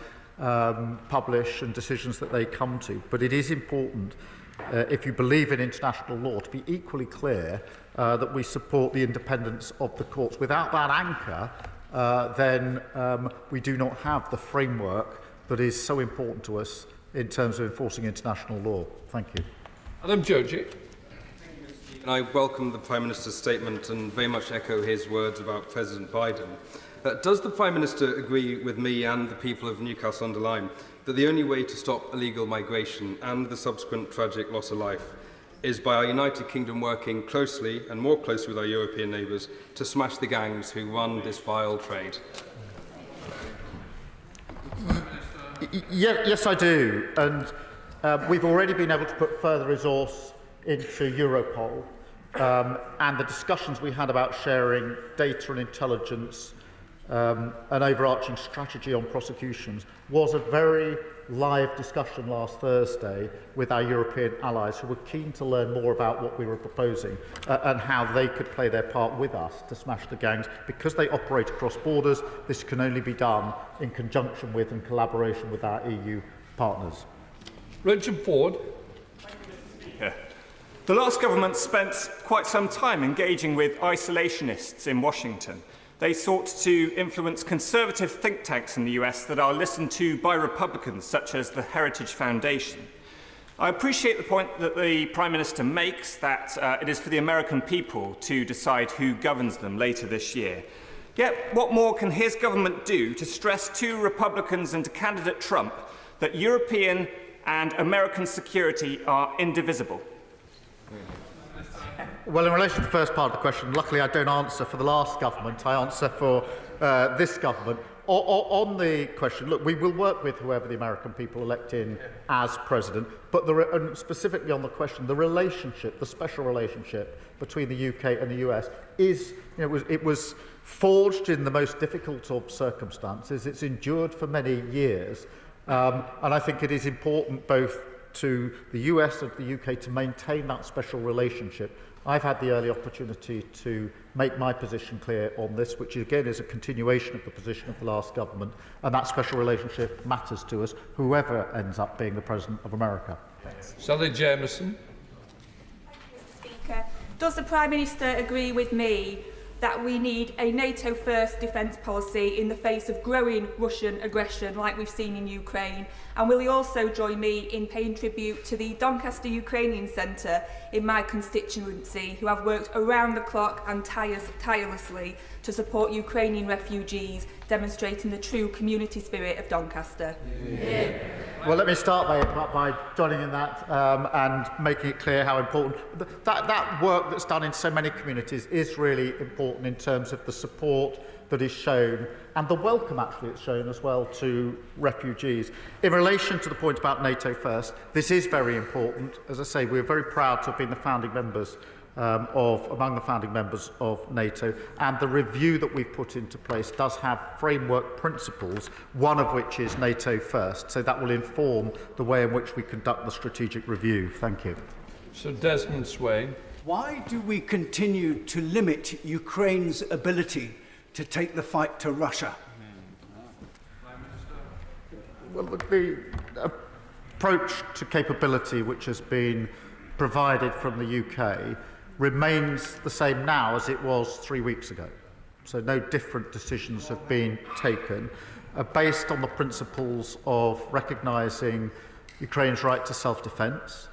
publish and decisions that they come to. But it is important, if you believe in international law, to be equally clear that we support the independence of the courts. Without that anchor, then we do not have the framework that is so important to us in terms of enforcing international law. Thank you. Adam Joji. And I welcome the Prime Minister's statement and very much echo his words about President Biden. Does the Prime Minister agree with me and the people of Newcastle-under-Lyme that the only way to stop illegal migration and the subsequent tragic loss of life is by our United Kingdom working closely and more closely with our European neighbours to smash the gangs who run this vile trade? Yes, I do. And we've already been able to put further resource into Europol. And the discussions we had about sharing data and intelligence, an overarching strategy on prosecutions, was a very live discussion last Thursday with our European allies who were keen to learn more about what we were proposing and how they could play their part with us to smash the gangs. Because they operate across borders, this can only be done in conjunction with and collaboration with our EU partners. Richard Ford. Yeah. The last government spent quite some time engaging with isolationists in Washington. They sought to influence conservative think tanks in the US that are listened to by Republicans, such as the Heritage Foundation. I appreciate the point that the Prime Minister makes that it is for the American people to decide who governs them later this year. Yet, what more can his government do to stress to Republicans and to candidate Trump that European and American security are indivisible? Well, in relation to the first part of the question, luckily I don't answer for the last government, I answer for this government. On the question, look, we will work with whoever the American people elect in as president, but and specifically on the question, the relationship, the special relationship between the UK and the US is, it was forged in the most difficult of circumstances. It's endured for many years, and I think it is important both to the US and the UK to maintain that special relationship. I've had the early opportunity to make my position clear on this, which again is a continuation of the position of the last government, and that special relationship matters to us, whoever ends up being the President of America. Sally Jameson. Mr. Speaker, does the Prime Minister agree with me that we need a NATO-first defence policy in the face of growing Russian aggression like we've seen in Ukraine? And will he also join me in paying tribute to the Doncaster Ukrainian Centre in my constituency, who have worked around the clock and tirelessly to support Ukrainian refugees, demonstrating the true community spirit of Doncaster? Yeah. Well, let me start by joining in that and making it clear how important that work that's done in so many communities is really important in terms of the support that is shown and the welcome actually it's shown as well to refugees. In relation to the point about NATO first, this is very important. As I say, we're very proud to have been the founding members among the founding members of NATO, and the review that we've put into place does have framework principles, one of which is NATO first, so that will inform the way in which we conduct the strategic review. Thank you. Sir Desmond Swain. Why do we continue to limit Ukraine's ability to take the fight to Russia? Well, the approach to capability which has been provided from the UK remains the same now as it was 3 weeks ago. So no different decisions have been taken based on the principles of recognising Ukraine's right to self-defence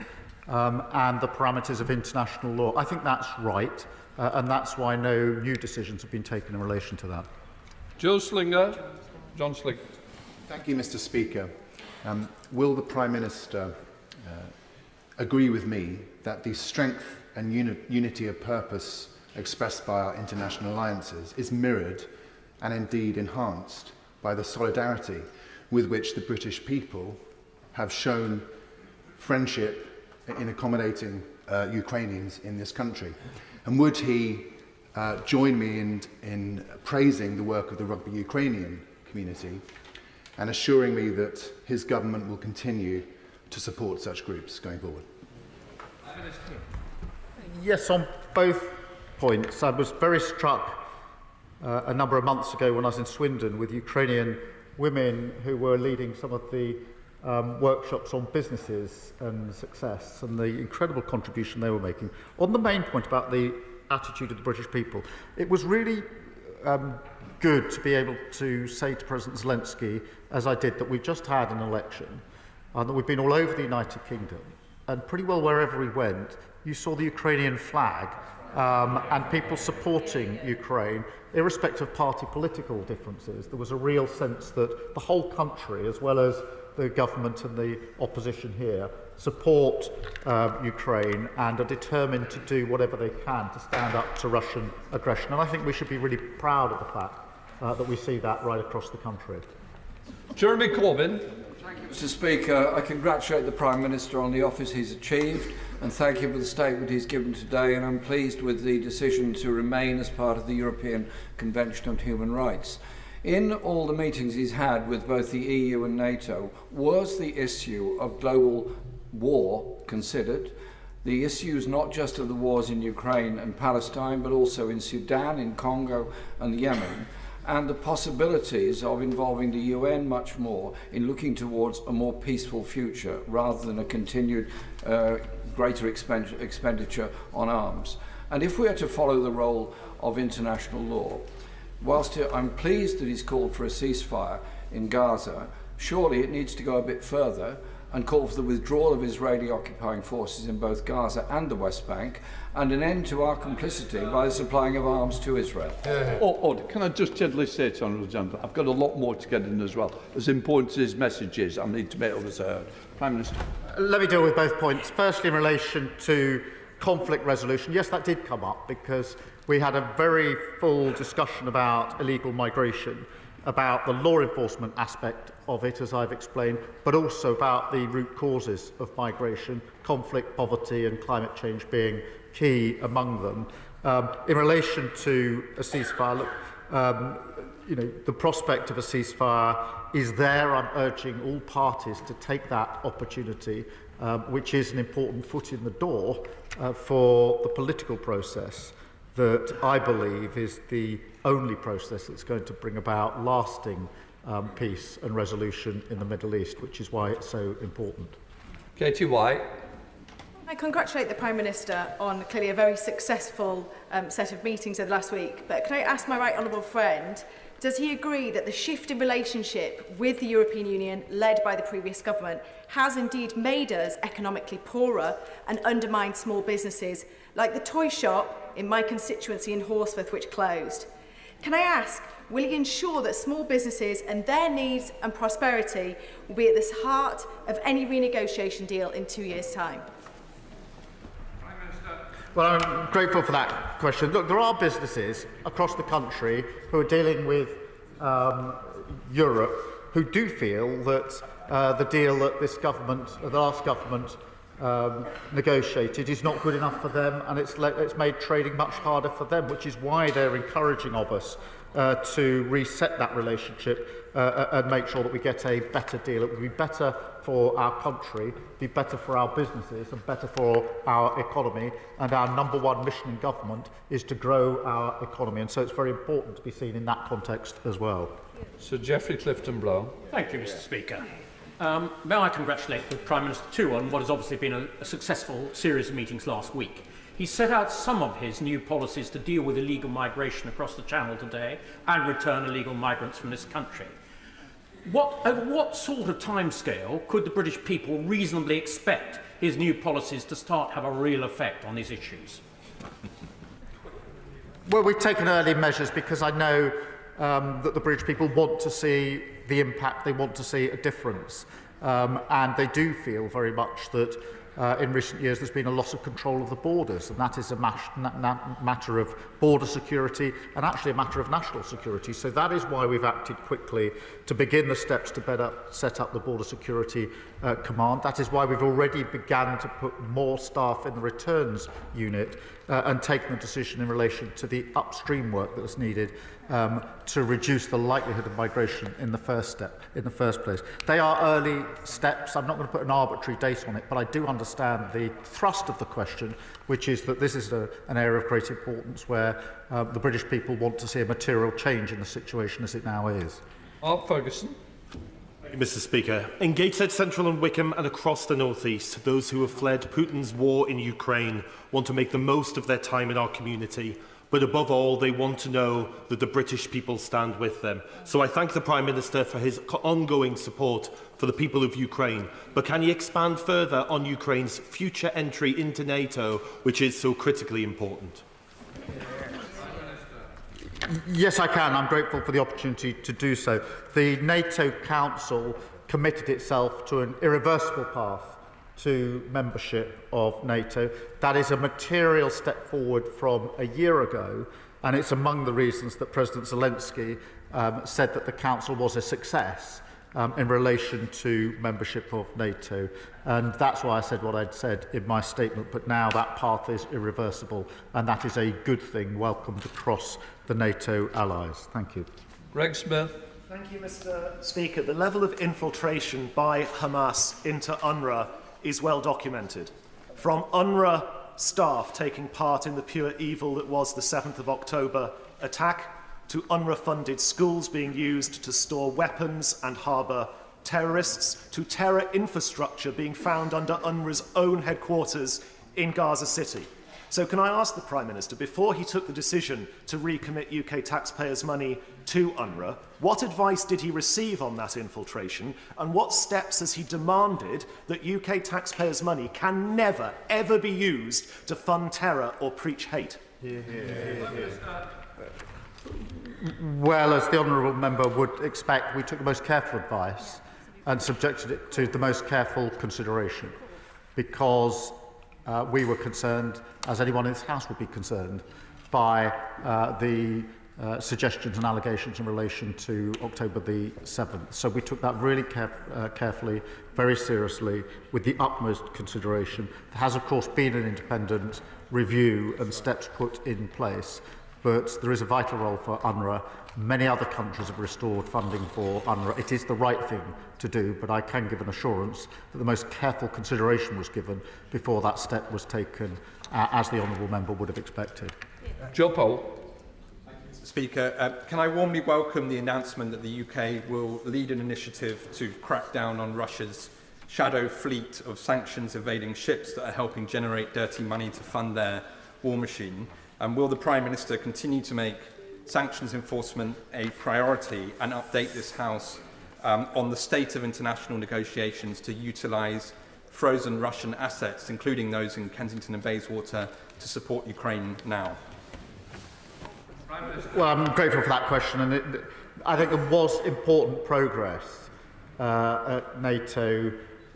and the parameters of international law. I think that's right, and that's why no new decisions have been taken in relation to that. John Slinger. Thank you, Mr. Speaker. Will the Prime Minister agree with me that the strength and unity of purpose expressed by our international alliances is mirrored and indeed enhanced by the solidarity with which the British people have shown friendship in accommodating Ukrainians in this country? And would he join me in praising the work of the rugby Ukrainian community and assuring me that his government will continue to support such groups going forward? Yes, on both points. I was very struck a number of months ago when I was in Swindon with Ukrainian women who were leading some of the workshops on businesses and success and the incredible contribution they were making. On the main point about the attitude of the British people, it was really good to be able to say to President Zelensky, as I did, that we've just had an election and that we've been all over the United Kingdom, and pretty well wherever we went, you saw the Ukrainian flag and people supporting Ukraine, irrespective of party political differences. There was a real sense that the whole country, as well as the government and the opposition here, support Ukraine and are determined to do whatever they can to stand up to Russian aggression. And I think we should be really proud of the fact that we see that right across the country. Jeremy Corbyn. Thank you, Mr. Speaker. I congratulate the Prime Minister on the office he's achieved and thank him for the statement he's given today, and I'm pleased with the decision to remain as part of the European Convention on Human Rights. In all the meetings he's had with both the EU and NATO, was the issue of global war considered? The issues not just of the wars in Ukraine and Palestine, but also in Sudan, in Congo and Yemen, and the possibilities of involving the UN much more in looking towards a more peaceful future rather than a continued greater expenditure on arms. And if we are to follow the role of international law, whilst I'm pleased that he's called for a ceasefire in Gaza, surely it needs to go a bit further and call for the withdrawal of Israeli occupying forces in both Gaza and the West Bank, and an end to our complicity by the supplying of arms to Israel. Can I just gently say to Honourable Gentleman, I've got a lot more to get in as well. As important as his message is, I need to make others heard. Prime Minister. Let me deal with both points. Firstly, in relation to conflict resolution, yes, that did come up because we had a very full discussion about illegal migration, about the law enforcement aspect of it, as I've explained, but also about the root causes of migration, conflict, poverty and climate change being key among them. In relation to a ceasefire, look, the prospect of a ceasefire is there. I'm urging all parties to take that opportunity, which is an important foot in the door for the political process that I believe is the only process that's going to bring about lasting peace and resolution in the Middle East, which is why it's so important. Katie White. I congratulate the Prime Minister on clearly a very successful set of meetings of last week. But can I ask my right honourable friend, does he agree that the shift in relationship with the European Union, led by the previous government, has indeed made us economically poorer and undermined small businesses, like the toy shop in my constituency in Horsforth, which closed? Can I ask, will he ensure that small businesses and their needs and prosperity will be at the heart of any renegotiation deal in 2 years' time? Well, I'm grateful for that question. Look, there are businesses across the country who are dealing with Europe who do feel that the deal that this government, the last government, negotiated is not good enough for them, and it's made trading much harder for them, which is why they're encouraging of us to reset that relationship and make sure that we get a better deal. It would be better for our country, be better for our businesses and better for our economy, and our number one mission in government is to grow our economy, and so it's very important to be seen in that context as well. Sir Geoffrey Clifton-Blow. Thank you, Mr. Speaker. May I congratulate the Prime Minister too on what has obviously been a successful series of meetings last week. He set out some of his new policies to deal with illegal migration across the Channel today and return illegal migrants from this country. Over what sort of timescale could the British people reasonably expect his new policies to start have a real effect on these issues? Well, we've taken early measures because I know that the British people want to see the impact, they want to see a difference, and they do feel very much that in recent years there's been a loss of control of the borders, and that is a matter of border security and actually a matter of national security. So that is why we've acted quickly to begin the steps to set up the Border Security Command. That is why we've already begun to put more staff in the returns unit and taken the decision in relation to the upstream work that is needed to reduce the likelihood of migration in the first place. They are early steps. I'm not going to put an arbitrary date on it, but I do understand the thrust of the question, which is that this is an area of great importance where the British people want to see a material change in the situation as it now is. Mark Ferguson. Mr. Speaker, in Gateshead Central and Wickham and across the North East, those who have fled Putin's war in Ukraine want to make the most of their time in our community. But above all, they want to know that the British people stand with them. So I thank the Prime Minister for his ongoing support for the people of Ukraine. But can he expand further on Ukraine's future entry into NATO, which is so critically important? Yes, I can. I'm grateful for the opportunity to do so. The NATO Council committed itself to an irreversible path to membership of NATO. That is a material step forward from a year ago, and it's among the reasons that President Zelensky said that the Council was a success in relation to membership of NATO. And that's why I said what I'd said in my statement, but now that path is irreversible, and that is a good thing, welcomed across the NATO allies. Thank you. Greg Smith. Thank you, Mr. Speaker. The level of infiltration by Hamas into UNRWA is well documented. From UNRWA staff taking part in the pure evil that was the 7th of October attack, to UNRWA-funded schools being used to store weapons and harbour terrorists, to terror infrastructure being found under UNRWA's own headquarters in Gaza City. So can I ask the Prime Minister, before he took the decision to recommit UK taxpayers' money to UNRWA, what advice did he receive on that infiltration, and what steps has he demanded that UK taxpayers' money can never, ever be used to fund terror or preach hate? Well, as the honourable member would expect, we took the most careful advice and subjected it to the most careful consideration, because we were concerned, as anyone in this House would be concerned, by the suggestions and allegations in relation to October the 7th. So we took that really carefully, very seriously, with the utmost consideration. There has, of course, been an independent review and steps put in place, but there is a vital role for UNRWA. Many other countries have restored funding for UNRWA. It is the right thing to do, but I can give an assurance that the most careful consideration was given before that step was taken, as the honourable member would have expected. Joe Powell. Mr. Speaker, can I warmly welcome the announcement that the UK will lead an initiative to crack down on Russia's shadow fleet of sanctions-evading ships that are helping generate dirty money to fund their war machine? And will the Prime Minister continue to make sanctions enforcement a priority and update this House on the state of international negotiations to utilise frozen Russian assets, including those in Kensington and Bayswater, to support Ukraine now? Well, I'm grateful for that question, and I think there was important progress at NATO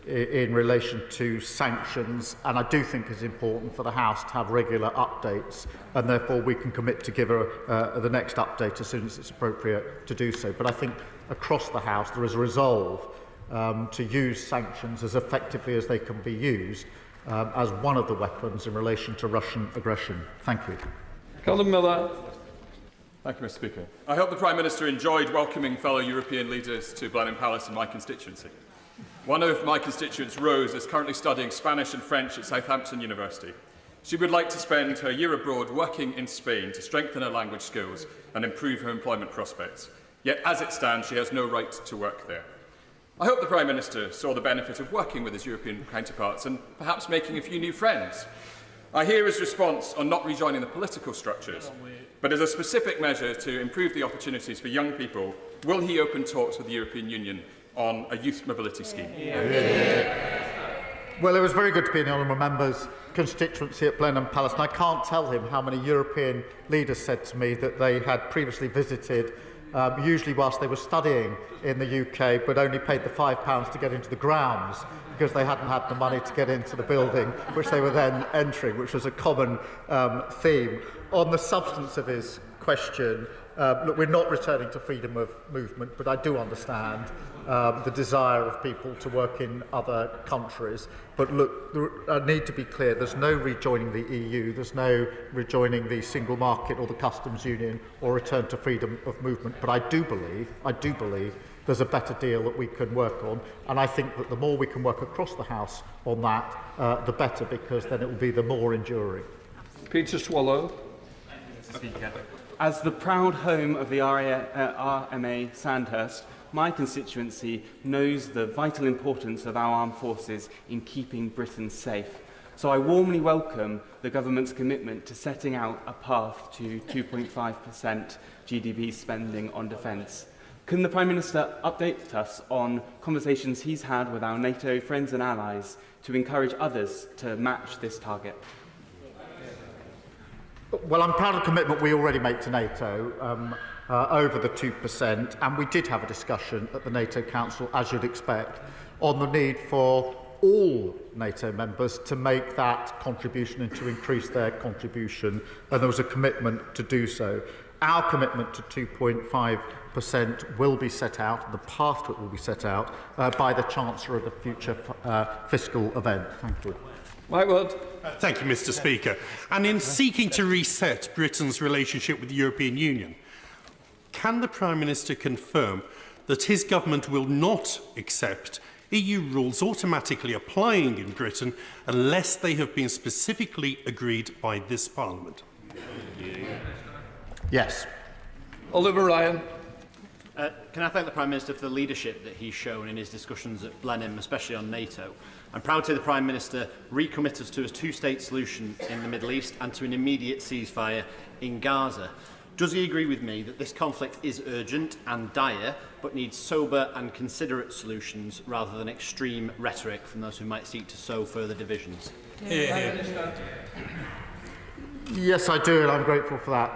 in relation to sanctions, and I do think it's important for the House to have regular updates, and therefore we can commit to give the next update as soon as it's appropriate to do so. But I think across the House there is a resolve to use sanctions as effectively as they can be used as one of the weapons in relation to Russian aggression. Thank you. Colin Miller. Thank you, Mr. Speaker. I hope the Prime Minister enjoyed welcoming fellow European leaders to Blenheim Palace in my constituency. One of my constituents, Rose, is currently studying Spanish and French at Southampton University. She would like to spend her year abroad working in Spain to strengthen her language skills and improve her employment prospects. Yet, as it stands, she has no right to work there. I hope the Prime Minister saw the benefit of working with his European counterparts and perhaps making a few new friends. I hear his response on not rejoining the political structures, but as a specific measure to improve the opportunities for young people, will he open talks with the European Union on a youth mobility scheme? Well, it was very good to be in the honourable member's constituency at Blenheim Palace, and I can't tell him how many European leaders said to me that they had previously visited usually whilst they were studying in the UK, but only paid the £5 to get into the grounds because they hadn't had the money to get into the building, which they were then entering, which was a common theme. On the substance of his question, look, we're not returning to freedom of movement, but I do understand the desire of people to work in other countries. But look, I need to be clear, there's no rejoining the EU, there's no rejoining the single market or the customs union or return to freedom of movement. But I do believe there's a better deal that we can work on. And I think that the more we can work across the House on that, the better, because then it will be the more enduring. Peter Swallow. Speaker. As the proud home of the RMA Sandhurst, my constituency knows the vital importance of our armed forces in keeping Britain safe. So I warmly welcome the government's commitment to setting out a path to 2.5% GDP spending on defence. Can the Prime Minister update us on conversations he's had with our NATO friends and allies to encourage others to match this target? Well, I'm proud of the commitment we already make to NATO over the 2%, and we did have a discussion at the NATO Council, as you'd expect, on the need for all NATO members to make that contribution and to increase their contribution, and there was a commitment to do so. Our commitment to 2.5% will be set out, and the path to it will be set out by the Chancellor of the future fiscal event. Thank you. Thank you, Mr. Speaker. And in seeking to reset Britain's relationship with the European Union, can the Prime Minister confirm that his government will not accept EU rules automatically applying in Britain unless they have been specifically agreed by this Parliament? Yes. Oliver Ryan. Can I thank the Prime Minister for the leadership that he's shown in his discussions at Blenheim, especially on NATO? I'm proud to see the Prime Minister recommit us to a two-state solution in the Middle East and to an immediate ceasefire in Gaza. Does he agree with me that this conflict is urgent and dire, but needs sober and considerate solutions rather than extreme rhetoric from those who might seek to sow further divisions? Yes, I do, and I'm grateful for that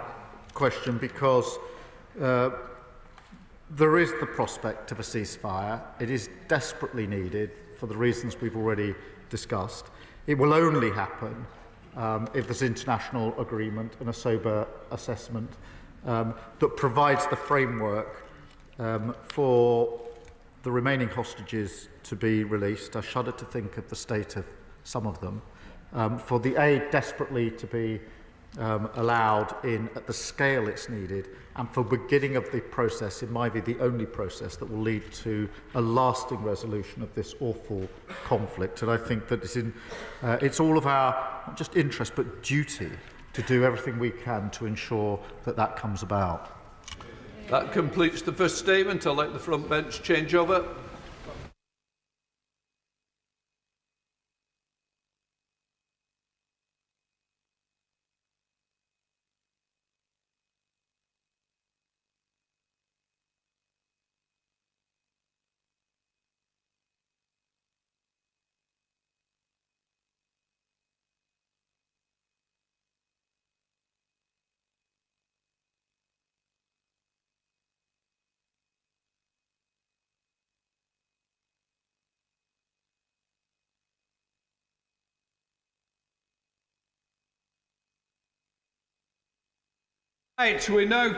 question, because there is the prospect of a ceasefire. It is desperately needed for the reasons we've already discussed. It will only happen if there's international agreement and a sober assessment that provides the framework for the remaining hostages to be released. I shudder to think of the state of some of them. For the aid desperately to be allowed in at the scale it's needed, and for beginning of the process, in my view, the only process that will lead to a lasting resolution of this awful conflict. And I think that it's all of our, not just interest, but duty to do everything we can to ensure that that comes about. That completes the first statement. I'll let the front bench change over. Right, we now